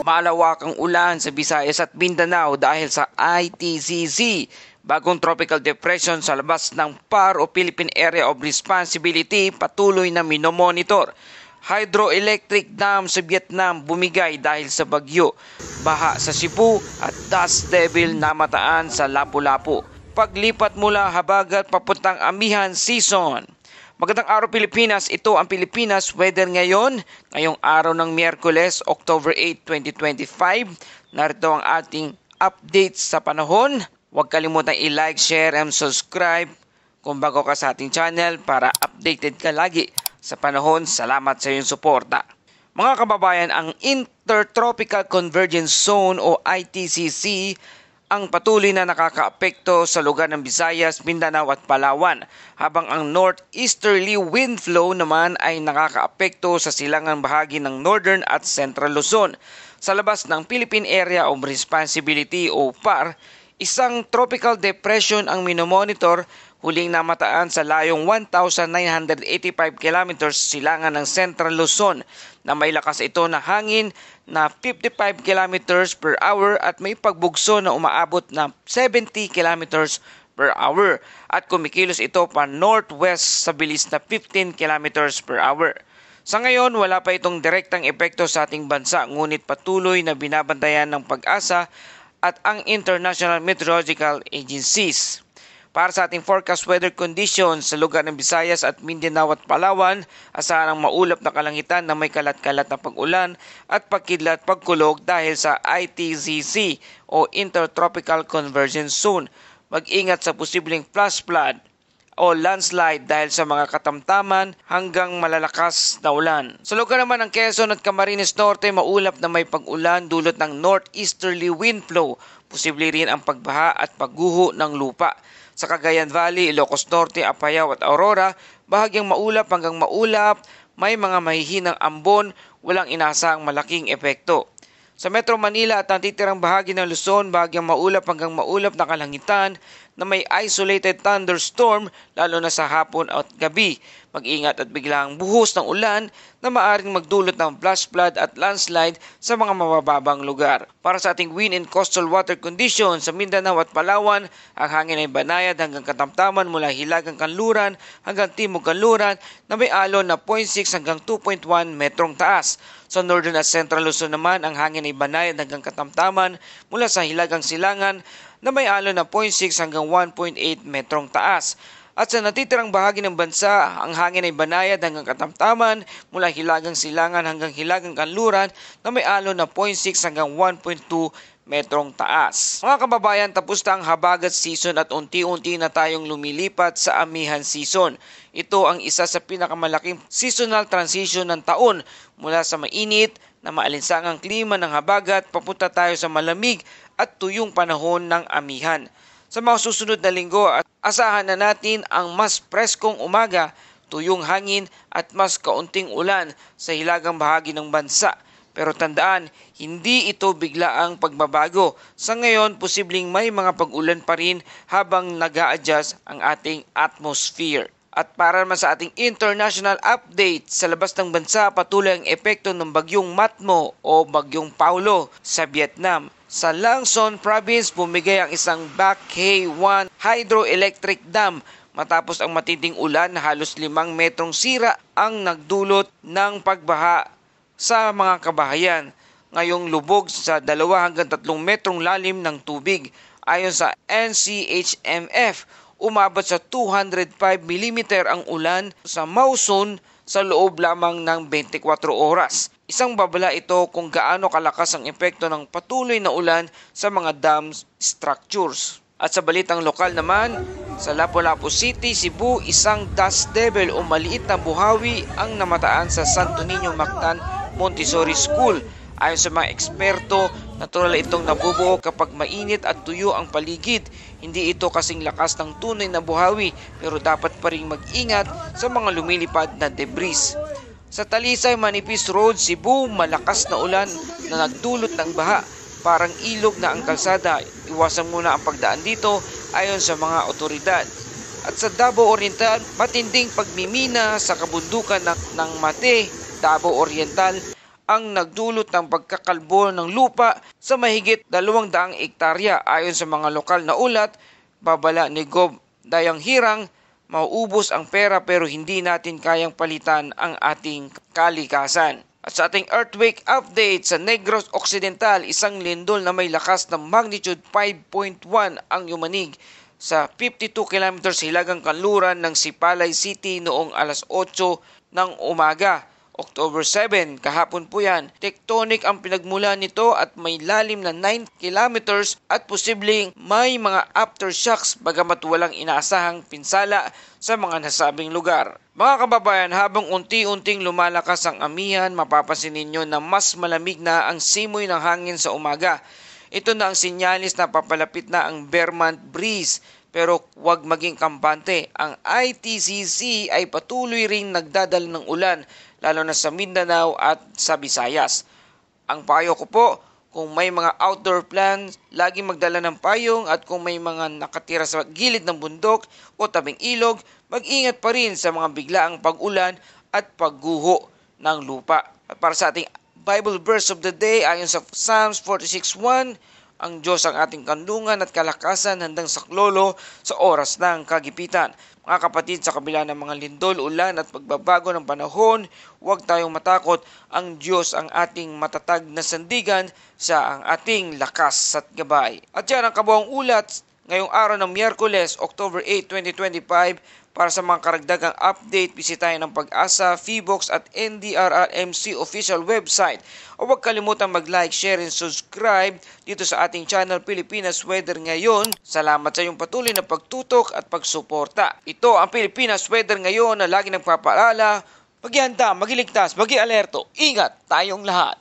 Malawakang ulan sa Visayas at Mindanao dahil sa ITCZ, bagong tropical depression sa labas ng PAR o Philippine Area of Responsibility, patuloy na minomonitor. Hydroelectric dam sa Vietnam bumigay dahil sa bagyo. Baha sa Cebu at dust devil namataan sa Lapu-Lapu. Paglipat mula habagat papuntang amihan season. Magandang araw Pilipinas, ito ang Pilipinas Weather ngayon. Ngayong araw ng Miyerkules, October 8, 2025. Narito ang ating update sa panahon. Huwag kalimutang i-like, share, and subscribe kung bago ka sa ating channel para updated ka lagi sa panahon. Salamat sa iyong suporta. Mga kababayan, ang Intertropical Convergence Zone o ITCZ ang patuloy na nakakaapekto sa lugar ng Visayas, Mindanao at Palawan, habang ang northeasterly wind flow naman ay nakakaapekto sa silangang bahagi ng Northern at Central Luzon. Sa labas ng Philippine Area of Responsibility o PAR, isang tropical depression ang minomonitor, huling namataan sa layong 1,985 kilometers silangan ng Central Luzon, na may lakas ito na hangin na 55 kilometers per hour at may pagbugso na umaabot na 70 kilometers per hour, at kumikilos ito pa northwest sa bilis na 15 kilometers per hour. Sa ngayon, wala pa itong direktang epekto sa ating bansa, ngunit patuloy na binabantayan ng Pag-asa at ang International Meteorological Agencies. Para sa ating forecast weather conditions sa lugar ng Visayas at Mindanao at Palawan, asahan ang maulap na kalangitan na may kalat-kalat na pag-ulan at pagkidlat pagkulog dahil sa ITCZ o Intertropical Convergence Zone. Mag-ingat sa posibleng flash flood o landslide dahil sa mga katamtaman hanggang malalakas na ulan. Sa lugar naman ng Quezon at Camarines Norte, maulap na may pag-ulan dulot ng northeasterly wind flow. Posible rin ang pagbaha at pagguho ng lupa. Sa Cagayan Valley, Ilocos Norte, Apayao at Aurora, bahagyang maulap hanggang maulap, may mga mahihinang ambon, walang inasahang malaking epekto. Sa Metro Manila at natitirang bahagi ng Luzon, bahagyang maulap hanggang maulap na kalangitan na may isolated thunderstorm lalo na sa hapon at gabi. Mag-ingat at biglang buhos ng ulan na maaaring magdulot ng flash flood at landslide sa mga mabababang lugar. Para sa ating wind and coastal water conditions sa Mindanao at Palawan, ang hangin ay banayad hanggang katamtaman mula hilagang kanluran hanggang timog kanluran na may alon na 0.6 hanggang 2.1 metrong taas. Sa Northern at Central Luzon naman, ang hangin ay banayad hanggang katamtaman mula sa hilagang silangan na may alon na 0.6 hanggang 1.8 metrong taas. At sa natitirang bahagi ng bansa, ang hangin ay banayad hanggang katamtaman mula hilagang silangan hanggang hilagang kanluran na may alon na 0.6 hanggang 1.2 metrong taas. Mga kababayan, tapos na ang habagat season at unti-unti na tayong lumilipat sa amihan season. Ito ang isa sa pinakamalaking seasonal transition ng taon mula sa mainit na maalinsangang klima ng habagat papunta tayo sa malamig at tuyong panahon ng amihan. Sa mga susunod na linggo, asahan na natin ang mas preskong umaga, tuyong hangin at mas kaunting ulan sa hilagang bahagi ng bansa. Pero tandaan, hindi ito biglaang pagbabago. Sa ngayon, posibleng may mga pag-ulan pa rin habang nag-a-adjust ang ating atmosphere. At para naman sa ating international update, sa labas ng bansa patuloy ang epekto ng bagyong Matmo o bagyong Paulo sa Vietnam. Sa Lang Son Province, bumigay ang isang Bac Hay 1 hydroelectric dam matapos ang matinding ulan na halos 5 metrong sira ang nagdulot ng pagbaha sa mga kabahayan. Ngayong lubog sa 2 hanggang 3 metrong lalim ng tubig. Ayon sa NCHMF, umabot sa 205 mm ang ulan sa Mauson sa loob lamang ng 24 oras. Isang babala ito kung gaano kalakas ang epekto ng patuloy na ulan sa mga dam structures. At sa balitang lokal naman, sa Lapu-Lapu City, Cebu, isang dust devil o maliit na buhawi ang namataan sa Santo Niño Mactan Montessori School. Ayon sa mga eksperto, natural itong nabubuo kapag mainit at tuyo ang paligid. Hindi ito kasing lakas ng tunay na buhawi, pero dapat pa rin mag-ingat sa mga lumilipad na debris. Sa Talisay, Manipis Road, Cebu, malakas na ulan na nagdulot ng baha. Parang ilog na ang kalsada. Iwasan muna ang pagdaan dito ayon sa mga otoridad. At sa Davao Oriental, matinding pagmimina sa kabundukan ng Mate, Davao Oriental ang nagdulot ng pagkakalbo ng lupa sa mahigit 200 ektarya. Ayon sa mga lokal na ulat, babala ni Gov. Dayang Hirang, mauubos ang pera pero hindi natin kayang palitan ang ating kalikasan. At sa ating earthquake update sa Negros Occidental, isang lindol na may lakas ng magnitude 5.1 ang yumanig sa 52 km hilagang kanluran ng Sipalay City noong alas 8 ng umaga. October 7, kahapon po yan. Tectonic ang pinagmula nito at may lalim na 9 kilometers at posibleng may mga aftershocks bagamat walang inaasahang pinsala sa mga nasabing lugar. Mga kababayan, habang unti-unting lumalakas ang amihan, mapapansin ninyo na mas malamig na ang simoy ng hangin sa umaga. Ito na ang sinyalis na papalapit na ang Vermont breeze. Pero huwag maging kampante. Ang ITCC ay patuloy ring nagdadala ng ulan, lalo na sa Mindanao at sa Visayas. Ang payo ko po, kung may mga outdoor plans, laging magdala ng payong, at kung may mga nakatira sa gilid ng bundok o tabing ilog, mag-ingat pa rin sa mga biglaang pag-ulan at pagguho ng lupa. At para sa ating Bible verse of the day, ayon sa Psalms 46:1, ang Diyos ang ating kandungan at kalakasan, handang saklolo sa oras ng kagipitan. Mga kapatid, sa kabila ng mga lindol, ulan at pagbabago ng panahon, huwag tayong matakot. Ang Diyos ang ating matatag na sandigan, siya ang ating lakas at gabay. At yan ang kabuang ulat ngayong araw ng Miyerkules, October 8, 2025. Para sa mga karagdagang update, bisitahin ang Pag-asa, Feebox at NDRRMC official website. O huwag kalimutang mag-like, share, and subscribe dito sa ating channel Pilipinas Weather Ngayon. Salamat sa iyong patuloy na pagtutok at pagsuporta. Ito ang Pilipinas Weather Ngayon na lagi nagpapaalala, mag-ihanda, mag-iligtas, mag-i-alerto. Ingat tayong lahat!